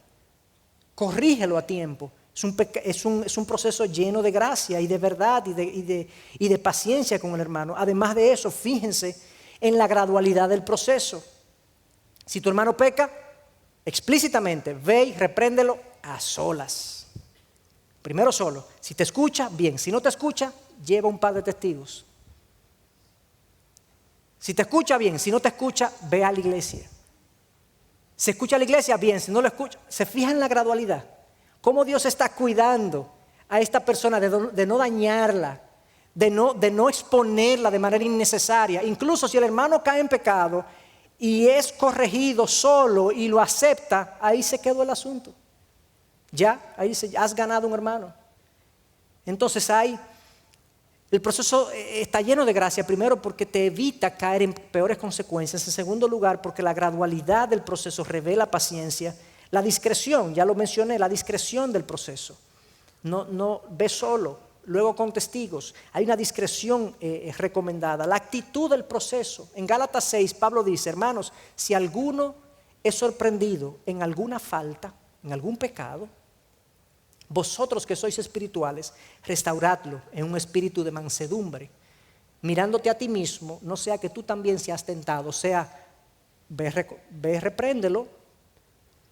Corrígelo a tiempo. Es un proceso lleno de gracia y de verdad y de paciencia con el hermano. Además de eso, fíjense en la gradualidad del proceso. Si tu hermano peca, explícitamente ve y repréndelo a solas. Primero solo. Si te escucha, bien. Si no te escucha, lleva un par de testigos. Si te escucha, bien. Si no te escucha, ve a la iglesia. Si escucha a la iglesia, bien. Si no lo escucha, se fija en la gradualidad. Cómo Dios está cuidando a esta persona de no dañarla, de no exponerla de manera innecesaria. Incluso si el hermano cae en pecado y es corregido solo y lo acepta, ahí se quedó el asunto. Ya, ahí has ganado un hermano. Entonces el proceso está lleno de gracia, primero porque te evita caer en peores consecuencias, en segundo lugar porque la gradualidad del proceso revela paciencia, la discreción, ya lo mencioné, la discreción del proceso. No ve solo, luego con testigos. Hay una discreción recomendada. La actitud del proceso. En Gálatas 6, Pablo dice, hermanos, si alguno es sorprendido en alguna falta, en algún pecado, vosotros que sois espirituales, restauradlo en un espíritu de mansedumbre, mirándote a ti mismo, no sea que tú también seas tentado, o sea, ve, repréndelo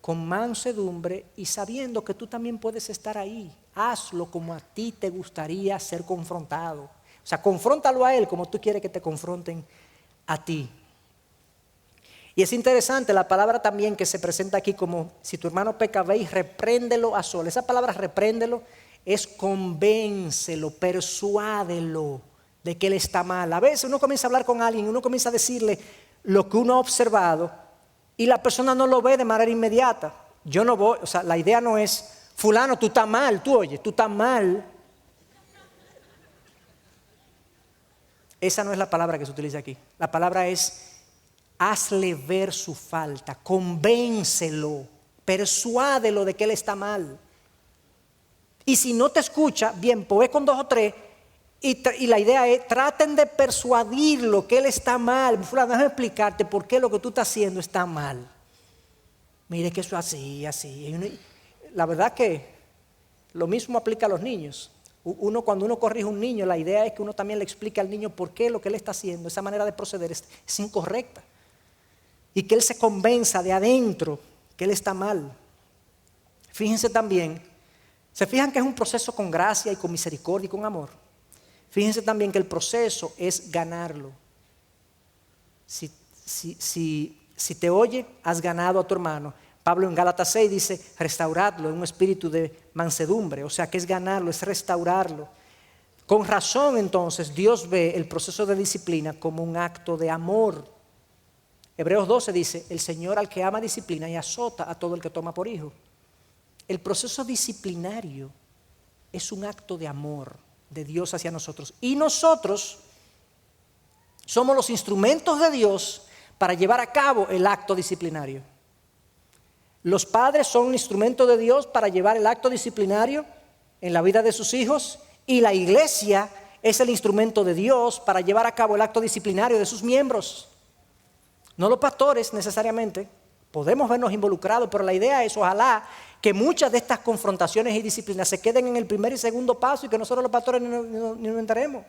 con mansedumbre y sabiendo que tú también puedes estar ahí. Hazlo como a ti te gustaría ser confrontado. O sea, confróntalo a él como tú quieres que te confronten a ti. Y es interesante la palabra también que se presenta aquí como si tu hermano peca, ve y repréndelo a solas. Esa palabra repréndelo es convéncelo, persuádelo de que él está mal. A veces uno comienza a hablar con alguien, uno comienza a decirle lo que uno ha observado y la persona no lo ve de manera inmediata. Yo no voy, o sea, la idea no es, fulano, tú estás mal, tú estás mal. Esa no es la palabra que se utiliza aquí. La palabra es, hazle ver su falta, convéncelo, persuádelo de que él está mal. Y si no te escucha, bien, pues ve con 2 o 3 y la idea es, traten de persuadirlo que él está mal. Fulano, déjame explicarte por qué lo que tú estás haciendo está mal. Mire que eso así. La verdad que lo mismo aplica a los niños. Cuando uno corrige a un niño, la idea es que uno también le explique al niño por qué lo que él está haciendo, esa manera de proceder es incorrecta. Y que él se convenza de adentro que él está mal. Fíjense también, ¿se fijan que es un proceso con gracia y con misericordia y con amor? Fíjense también que el proceso es ganarlo. Si te oye, has ganado a tu hermano. Pablo en Gálatas 6 dice, restauradlo en un espíritu de mansedumbre. O sea, que es ganarlo, es restaurarlo. Con razón, entonces, Dios ve el proceso de disciplina como un acto de amor. Hebreos 12 dice, el Señor al que ama disciplina y azota a todo el que toma por hijo. El proceso disciplinario es un acto de amor de Dios hacia nosotros. Y nosotros somos los instrumentos de Dios para llevar a cabo el acto disciplinario. Los padres son un instrumento de Dios para llevar el acto disciplinario en la vida de sus hijos y la iglesia es el instrumento de Dios para llevar a cabo el acto disciplinario de sus miembros. No los pastores necesariamente, podemos vernos involucrados, pero la idea es ojalá que muchas de estas confrontaciones y disciplinas se queden en el primer y segundo paso y que nosotros los pastores ni nos enteremos.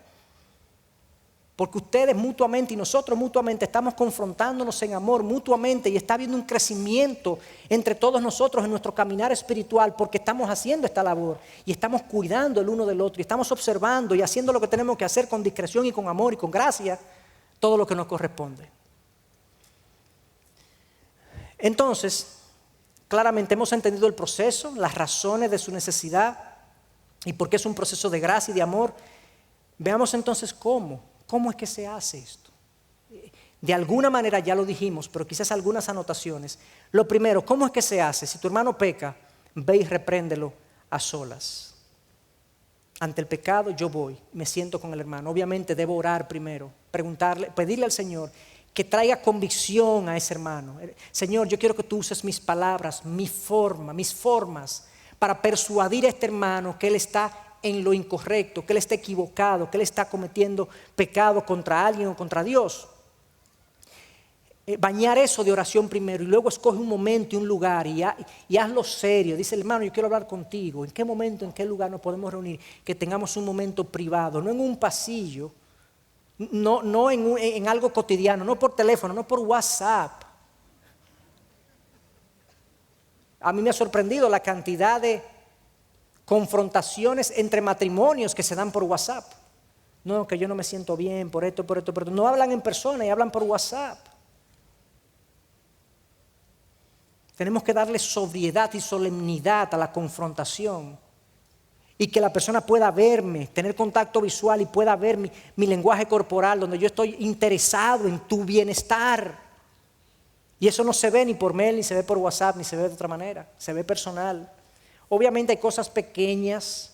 Porque ustedes mutuamente y nosotros mutuamente estamos confrontándonos en amor mutuamente y está habiendo un crecimiento entre todos nosotros en nuestro caminar espiritual porque estamos haciendo esta labor y estamos cuidando el uno del otro y estamos observando y haciendo lo que tenemos que hacer con discreción y con amor y con gracia, todo lo que nos corresponde. Entonces, claramente hemos entendido el proceso, las razones de su necesidad y por qué es un proceso de gracia y de amor. Veamos entonces cómo es que se hace esto. De alguna manera ya lo dijimos, pero quizás algunas anotaciones. Lo primero, ¿cómo es que se hace? Si tu hermano peca, ve y repréndelo a solas. Ante el pecado yo voy, me siento con el hermano. Obviamente debo orar primero, pedirle al Señor que traiga convicción a ese hermano. Señor, yo quiero que tú uses mis palabras, mis formas para persuadir a este hermano que él está en lo incorrecto, que él está equivocado, que él está cometiendo pecado contra alguien o contra Dios. Bañar eso de oración primero y luego escoge un momento y un lugar y hazlo serio. Dice el hermano, yo quiero hablar contigo. ¿En qué momento, en qué lugar nos podemos reunir? Que tengamos un momento privado, no en un pasillo. No en algo cotidiano, no por teléfono, no por WhatsApp. A mí me ha sorprendido la cantidad de confrontaciones entre matrimonios que se dan por WhatsApp. No, que yo no me siento bien por esto. No hablan en persona y hablan por WhatsApp. Tenemos que darle sobriedad y solemnidad a la confrontación. Y que la persona pueda verme, tener contacto visual y pueda ver mi lenguaje corporal, donde yo estoy interesado en tu bienestar. Y eso no se ve ni por mail, ni se ve por WhatsApp, ni se ve de otra manera, se ve personal. Obviamente hay cosas pequeñas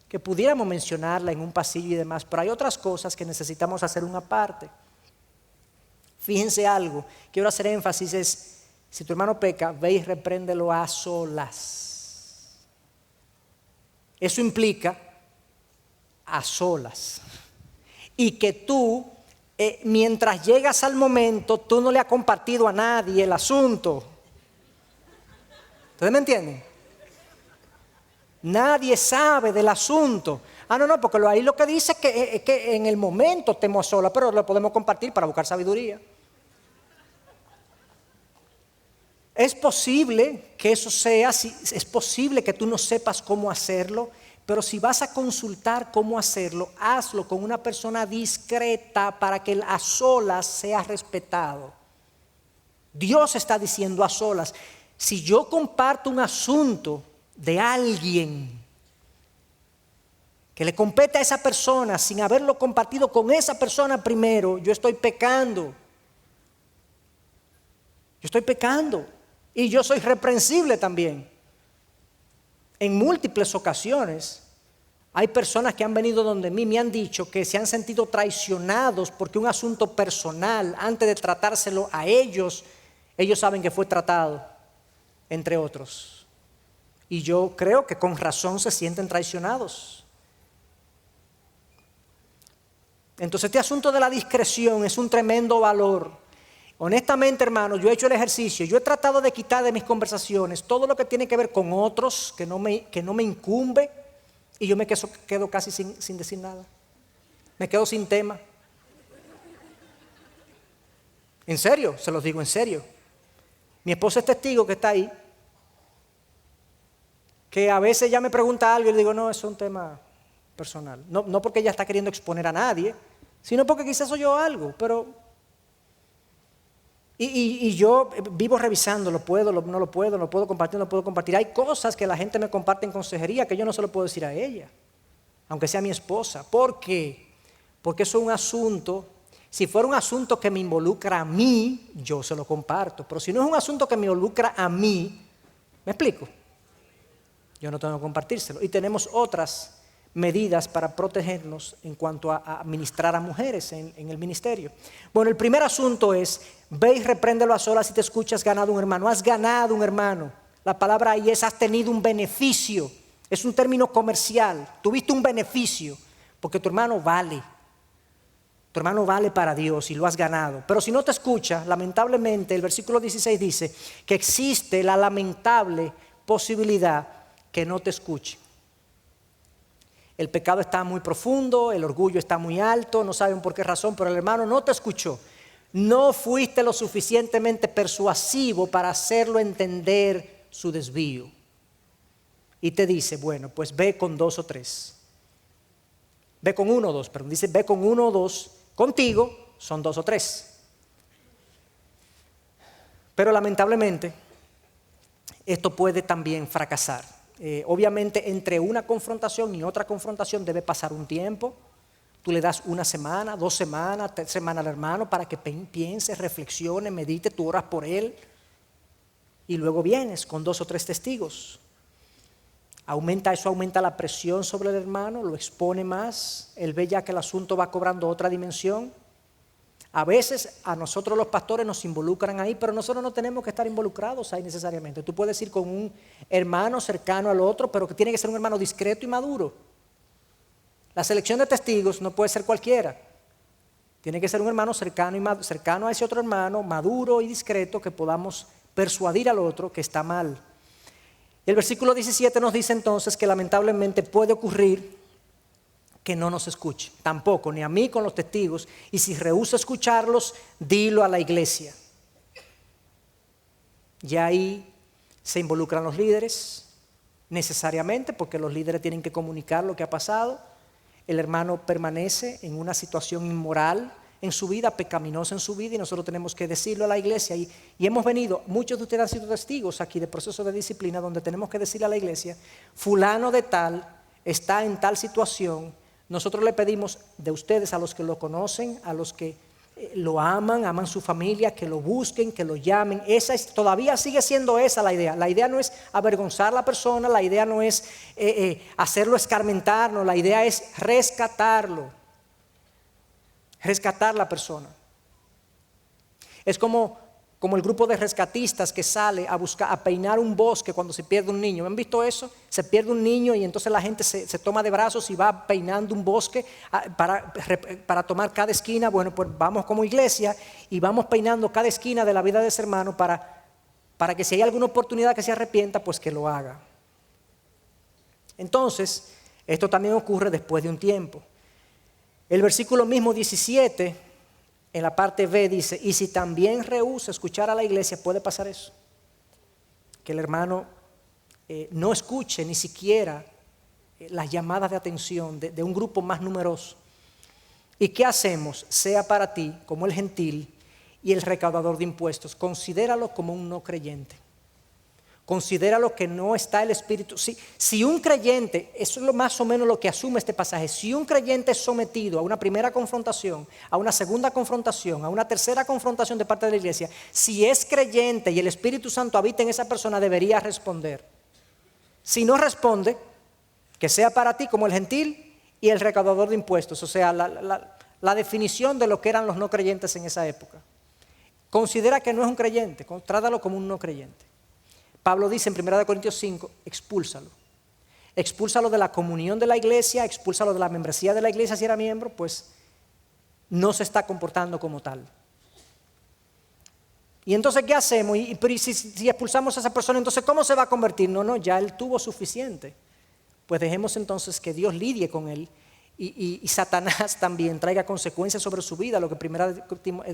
que pudiéramos mencionarla en un pasillo y demás, pero hay otras cosas que necesitamos hacer una parte. Fíjense algo, quiero hacer énfasis es, si tu hermano peca, ve y repréndelo a solas. Eso implica a solas. Y que tú, mientras llegas al momento, tú no le has compartido a nadie el asunto. ¿Ustedes me entienden? Nadie sabe del asunto. No, porque ahí lo que dice es que en el momento estemos a solas, pero lo podemos compartir para buscar sabiduría. Es posible que eso sea, es posible que tú no sepas cómo hacerlo, pero si vas a consultar cómo hacerlo, hazlo con una persona discreta para que el a solas sea respetado. Dios está diciendo a solas, si yo comparto un asunto de alguien que le compete a esa persona sin haberlo compartido con esa persona primero, yo estoy pecando. Yo estoy pecando y yo soy reprensible también. En múltiples ocasiones hay personas que han venido donde mí, me han dicho que se han sentido traicionados porque un asunto personal, antes de tratárselo a ellos saben que fue tratado, entre otros. Y yo creo que con razón se sienten traicionados. Entonces este asunto de la discreción es un tremendo valor. Honestamente, hermanos, yo he hecho el ejercicio, yo he tratado de quitar de mis conversaciones todo lo que tiene que ver con otros, que no me incumbe, y yo me quedo casi sin decir nada. Me quedo sin tema. En serio, se los digo en serio. Mi esposa es testigo que está ahí, que a veces ella me pregunta algo y le digo, no, es un tema personal. No porque ella está queriendo exponer a nadie, sino porque quizás soy yo algo, pero... Y yo vivo revisando, no lo puedo compartir. Hay cosas que la gente me comparte en consejería que yo no se lo puedo decir a ella, aunque sea mi esposa. ¿Por qué? Porque eso es un asunto, si fuera un asunto que me involucra a mí, yo se lo comparto. Pero si no es un asunto que me involucra a mí, ¿me explico? Yo no tengo que compartírselo. Y tenemos otras medidas para protegernos en cuanto a ministrar a mujeres en el ministerio. Bueno, el primer asunto es, ve y repréndelo a solas si te escuchas ganado un hermano. Has ganado un hermano. La palabra ahí es has tenido un beneficio. Es un término comercial. Tuviste un beneficio porque tu hermano vale. Tu hermano vale para Dios y lo has ganado. Pero si no te escucha, lamentablemente, el versículo 16 dice que existe la lamentable posibilidad que no te escuche. El pecado está muy profundo, el orgullo está muy alto, no saben por qué razón, pero el hermano no te escuchó. No fuiste lo suficientemente persuasivo para hacerlo entender su desvío. Y te dice, bueno, pues ve con 2 o 3. Ve con 1 o 2, perdón. Dice, ve con 1 o 2. Contigo son 2 o 3. Pero lamentablemente, esto puede también fracasar. Obviamente entre una confrontación y otra confrontación debe pasar un tiempo. Tú le das 1 semana, 2 semanas, 3 semanas al hermano para que piense, reflexione, medite, tú oras por él y luego vienes con 2 o 3 testigos. Eso aumenta la presión sobre el hermano, lo expone más, él ve ya que el asunto va cobrando otra dimensión. A veces a nosotros los pastores nos involucran ahí, pero nosotros no tenemos que estar involucrados ahí necesariamente. Tú puedes ir con un hermano cercano al otro, pero que tiene que ser un hermano discreto y maduro. La selección de testigos no puede ser cualquiera. Tiene que ser un hermano cercano a ese otro hermano, maduro y discreto, que podamos persuadir al otro que está mal. El versículo 17 nos dice entonces que lamentablemente puede ocurrir que no nos escuche, tampoco, ni a mí con los testigos, y si rehúsa escucharlos, dilo a la iglesia. Ya ahí se involucran los líderes, necesariamente, porque los líderes tienen que comunicar lo que ha pasado. El hermano permanece en una situación inmoral en su vida, pecaminosa en su vida, y nosotros tenemos que decirlo a la iglesia. Y hemos venido, muchos de ustedes han sido testigos aquí de procesos de disciplina, donde tenemos que decirle a la iglesia, fulano de tal está en tal situación. Nosotros le pedimos de ustedes, a los que lo conocen, a los que lo aman su familia, que lo busquen, que lo llamen. Todavía sigue siendo esa la idea. La idea no es avergonzar a la persona, la idea no es hacerlo escarmentar, no, la idea es rescatar la persona. Es como como el grupo de rescatistas que sale a buscar, a peinar un bosque cuando se pierde un niño. ¿Han visto eso? Se pierde un niño y entonces la gente se toma de brazos y va peinando un bosque para tomar cada esquina. Bueno, pues vamos como iglesia y vamos peinando cada esquina de la vida de ese hermano para que si hay alguna oportunidad que se arrepienta, pues que lo haga. Entonces, esto también ocurre después de un tiempo. El versículo mismo 17, en la parte B dice, y si también rehúsa escuchar a la iglesia, puede pasar eso. Que el hermano no escuche ni siquiera las llamadas de atención de un grupo más numeroso. ¿Y qué hacemos? Sea para ti como el gentil y el recaudador de impuestos. Considéralo como un no creyente. Considéralo que no está el Espíritu. Si un creyente, eso es más o menos lo que asume este pasaje, si un creyente es sometido a una primera confrontación, a una segunda confrontación, a una tercera confrontación de parte de la iglesia, si es creyente y el Espíritu Santo habita en esa persona, debería responder. Si no responde, que sea para ti como el gentil y el recaudador de impuestos, o sea, la definición de lo que eran los no creyentes en esa época. Considera que no es un creyente, trátalo como un no creyente. Pablo dice en 1 Corintios 5, expúlsalo. Expúlsalo de la comunión de la iglesia, expúlsalo de la membresía de la iglesia si era miembro, pues no se está comportando como tal. Y entonces, ¿qué hacemos? Pero si expulsamos a esa persona, entonces, ¿cómo se va a convertir? No, ya él tuvo suficiente. Pues dejemos entonces que Dios lidie con él y Satanás también traiga consecuencias sobre su vida, lo que 1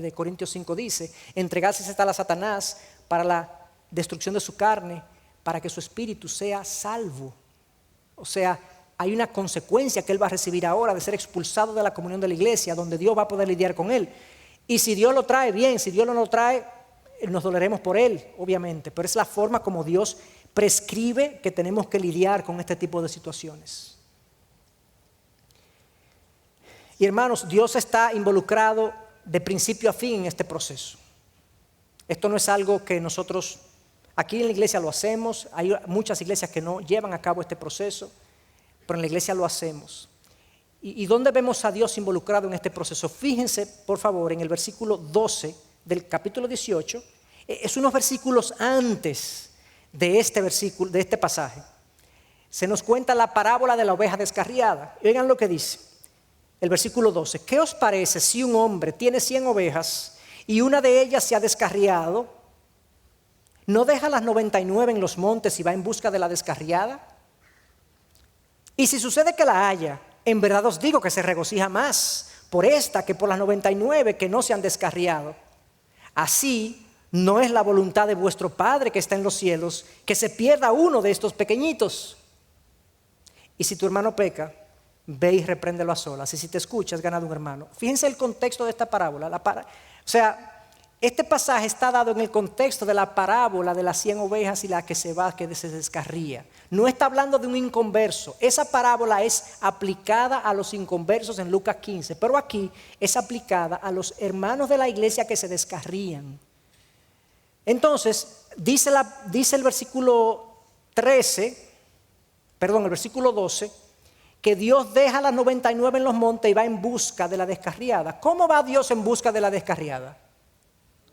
de Corintios 5 dice, entregarse a Satanás para la destrucción de su carne, para que su espíritu sea salvo. O sea, hay una consecuencia que él va a recibir ahora de ser expulsado de la comunión de la iglesia, donde Dios va a poder lidiar con él. Y si Dios lo trae, bien; si Dios no lo trae, nos doleremos por él, obviamente, pero es la forma como Dios prescribe que tenemos que lidiar con este tipo de situaciones. Y hermanos, Dios está involucrado de principio a fin en este proceso. Esto no es algo que nosotros aquí en la iglesia lo hacemos. Hay muchas iglesias que no llevan a cabo este proceso, pero en la iglesia lo hacemos. ¿Y dónde vemos a Dios involucrado en este proceso? Fíjense, por favor, en el versículo 12 del capítulo 18. Es unos versículos antes de este versículo, de este pasaje. Se nos cuenta la parábola de la oveja descarriada. Y oigan lo que dice el versículo 12. ¿Qué os parece si un hombre tiene 100 ovejas y una de ellas se ha descarriado? ¿No deja las 99 en los montes y va en busca de la descarriada? Y si sucede que la haya, en verdad os digo que se regocija más por esta que por las 99 que no se han descarriado. Así no es la voluntad de vuestro Padre que está en los cielos, que se pierda uno de estos pequeñitos. Y si tu hermano peca, ve y repréndelo a solas. Y si te escuchas, ganado un hermano. Fíjense el contexto de esta parábola. Este pasaje está dado en el contexto de la parábola de las 100 ovejas y la que se descarría. No está hablando de un inconverso. Esa parábola es aplicada a los inconversos en Lucas 15, pero aquí es aplicada a los hermanos de la iglesia que se descarrían. Entonces, dice el versículo 12, que Dios deja las 99 en los montes y va en busca de la descarriada. ¿Cómo va Dios en busca de la descarriada?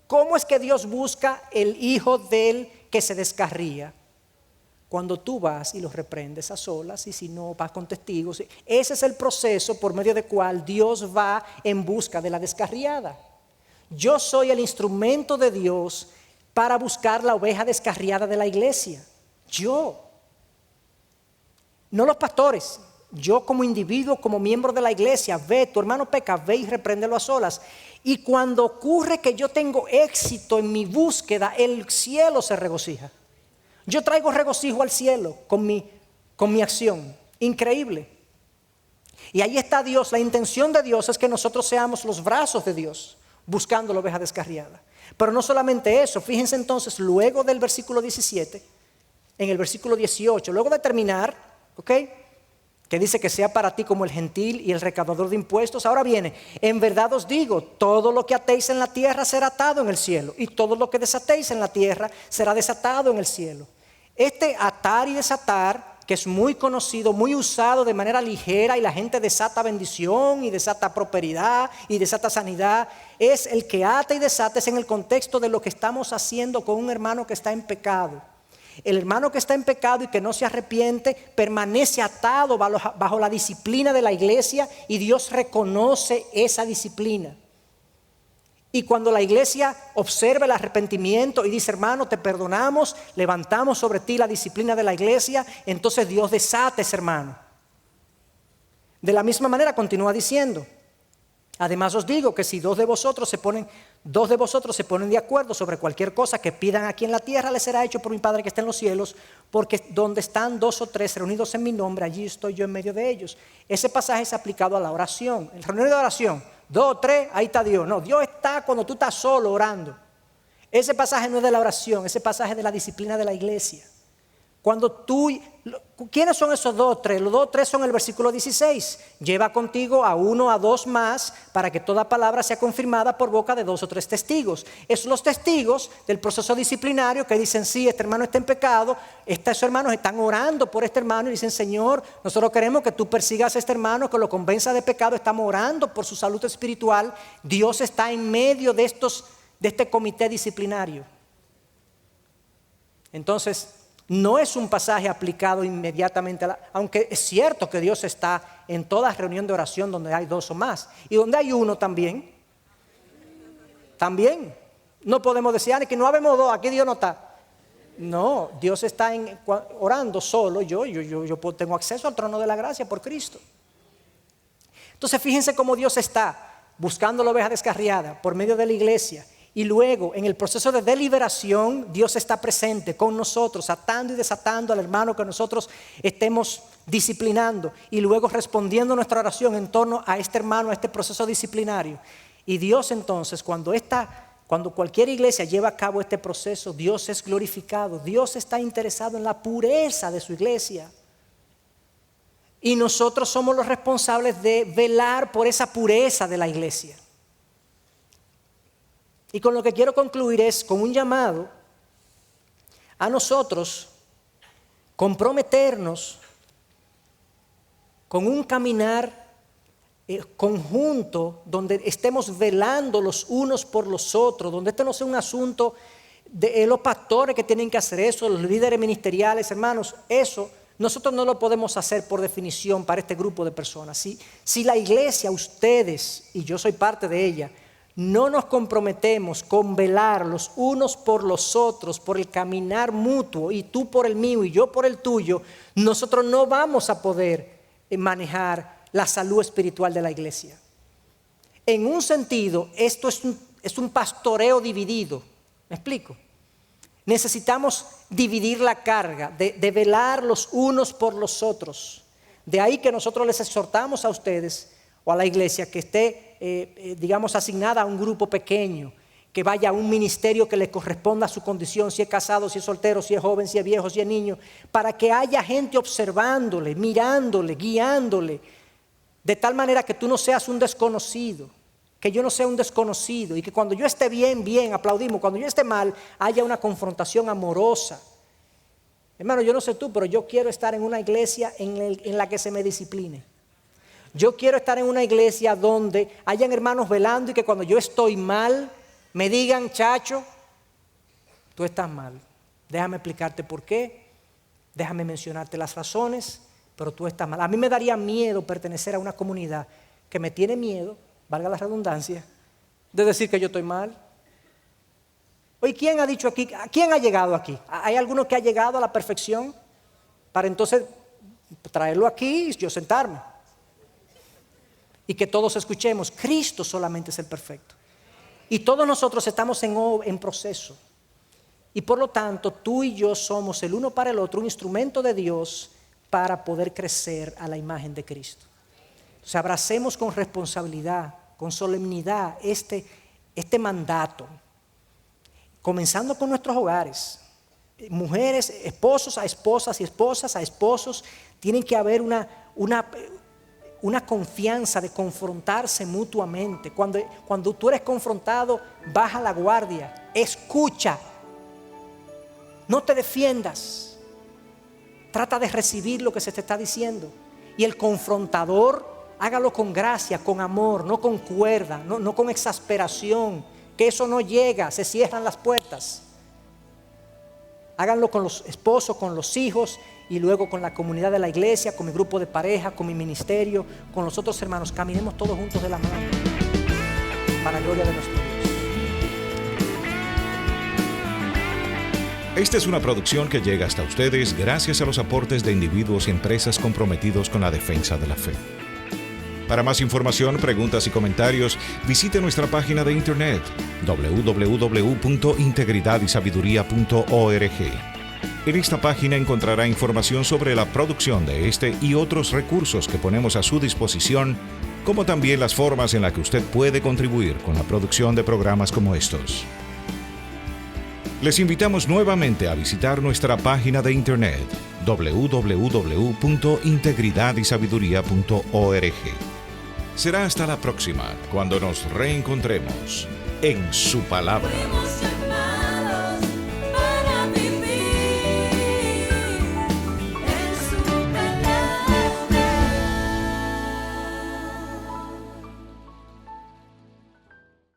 ¿Cómo es que Dios busca el hijo del que se descarría? Cuando tú vas y los reprendes a solas, y si no vas con testigos. Ese es el proceso por medio del cual Dios va en busca de la descarriada. Yo soy el instrumento de Dios para buscar la oveja descarriada de la iglesia. Yo. No los pastores. Yo como individuo, como miembro de la iglesia. Ve, tu hermano peca, ve y repréndelo a solas. Y cuando ocurre que yo tengo éxito en mi búsqueda, el cielo se regocija. Yo traigo regocijo al cielo con mi acción. Increíble. Y ahí está Dios. La intención de Dios es que nosotros seamos los brazos de Dios buscando la oveja descarriada. Pero no solamente eso. Fíjense entonces, luego del versículo 17, en el versículo 18, luego de terminar, ¿ok?, que dice que sea para ti como el gentil y el recaudador de impuestos. Ahora viene, en verdad os digo, todo lo que atéis en la tierra será atado en el cielo, y todo lo que desatéis en la tierra será desatado en el cielo. Este atar y desatar que es muy conocido, muy usado de manera ligera y la gente desata bendición y desata prosperidad y desata sanidad, es el que ata y desata, es en el contexto de lo que estamos haciendo con un hermano que está en pecado. El hermano que está en pecado y que no se arrepiente permanece atado bajo la disciplina de la iglesia y Dios reconoce esa disciplina. Y cuando la iglesia observa el arrepentimiento y dice, hermano, te perdonamos, levantamos sobre ti la disciplina de la iglesia, entonces Dios desata a ese hermano. De la misma manera continúa diciendo, además os digo que si dos de vosotros se ponen de acuerdo sobre cualquier cosa que pidan aquí en la tierra, les será hecho por mi Padre que está en los cielos, porque donde están 2 o 3 reunidos en mi nombre, allí estoy yo en medio de ellos. Ese pasaje es aplicado a la oración. En la reunión de oración, 2 o 3, ahí está Dios. No, Dios está cuando tú estás solo orando. Ese pasaje no es de la oración, ese pasaje es de la disciplina de la iglesia. ¿Quiénes son esos 2 o 3? Los 2 o 3 son el versículo 16. Lleva contigo a 1 a 2 más para que toda palabra sea confirmada por boca de 2 o 3 testigos. Esos los testigos del proceso disciplinario que dicen, sí, este hermano está en pecado. Estos hermanos están orando por este hermano y dicen, Señor, nosotros queremos que tú persigas a este hermano, que lo convenza de pecado. Estamos orando por su salud espiritual. Dios está en medio de este comité disciplinario. Entonces, no es un pasaje aplicado inmediatamente, aunque es cierto que Dios está en toda reunión de oración donde hay 2 o más. Y donde hay 1 también. También. No podemos decir, que no habemos 2, aquí Dios no está. No, Dios está orando solo. Yo tengo acceso al trono de la gracia por Cristo. Entonces fíjense cómo Dios está buscando la oveja descarriada por medio de la iglesia. Y luego, en el proceso de deliberación, Dios está presente con nosotros, atando y desatando al hermano que nosotros estemos disciplinando. Y luego respondiendo nuestra oración en torno a este hermano, a este proceso disciplinario. Y Dios entonces, cuando cualquier iglesia lleva a cabo este proceso, Dios es glorificado. Dios está interesado en la pureza de su iglesia. Y nosotros somos los responsables de velar por esa pureza de la iglesia. Y con lo que quiero concluir es con un llamado a nosotros comprometernos con un caminar conjunto donde estemos velando los unos por los otros, donde esto no sea un asunto de los pastores que tienen que hacer eso, los líderes ministeriales, hermanos, eso nosotros no lo podemos hacer por definición para este grupo de personas. Si la iglesia, ustedes, y yo soy parte de ella, no nos comprometemos con velar los unos por los otros, por el caminar mutuo, y tú por el mío y yo por el tuyo, nosotros no vamos a poder manejar la salud espiritual de la iglesia. En un sentido, esto es un pastoreo dividido. ¿Me explico? Necesitamos dividir la carga de velar los unos por los otros. De ahí que nosotros les exhortamos a ustedes o a la iglesia que esté asignada a un grupo pequeño, que vaya a un ministerio que le corresponda a su condición, si es casado, si es soltero, si es joven, si es viejo, si es niño, para que haya gente observándole, mirándole, guiándole, de tal manera que tú no seas un desconocido, que yo no sea un desconocido, y que cuando yo esté bien, bien, aplaudimos, cuando yo esté mal, haya una confrontación amorosa. Hermano, yo no sé tú, pero yo quiero estar en una iglesia en la que se me discipline. Yo quiero estar en una iglesia donde hayan hermanos velando y que cuando yo estoy mal me digan, chacho, tú estás mal. Déjame explicarte por qué, déjame mencionarte las razones, pero tú estás mal. A mí me daría miedo pertenecer a una comunidad que me tiene miedo, valga la redundancia, de decir que yo estoy mal. Oye, ¿quién ha dicho aquí? ¿Quién ha llegado aquí? ¿Hay alguno que ha llegado a la perfección? Para entonces traerlo aquí y yo sentarme. Y que todos escuchemos, Cristo solamente es el perfecto. Y todos nosotros estamos en proceso. Y por lo tanto, tú y yo somos el uno para el otro un instrumento de Dios para poder crecer a la imagen de Cristo. O sea, abracemos con responsabilidad, con solemnidad este mandato. Comenzando con nuestros hogares. Mujeres, esposos a esposas y esposas a esposos. Tienen que haber una confianza de confrontarse mutuamente. Cuando tú eres confrontado, baja la guardia, escucha, no te defiendas, trata de recibir lo que se te está diciendo. Y el confrontador, hágalo con gracia, con amor, no con cuerda, no con exasperación, que eso no llega, se cierran las puertas. Háganlo con los esposos, con los hijos y luego con la comunidad de la iglesia, con mi grupo de pareja, con mi ministerio, con los otros hermanos. Caminemos todos juntos de la mano para la gloria de nuestro Dios. Esta es una producción que llega hasta ustedes gracias a los aportes de individuos y empresas comprometidos con la defensa de la fe. Para más información, preguntas y comentarios, visite nuestra página de internet www.integridadysabiduría.org. En esta página encontrará información sobre la producción de este y otros recursos que ponemos a su disposición, como también las formas en las que usted puede contribuir con la producción de programas como estos. Les invitamos nuevamente a visitar nuestra página de internet www.integridadysabiduría.org. Será hasta la próxima, cuando nos reencontremos en su palabra.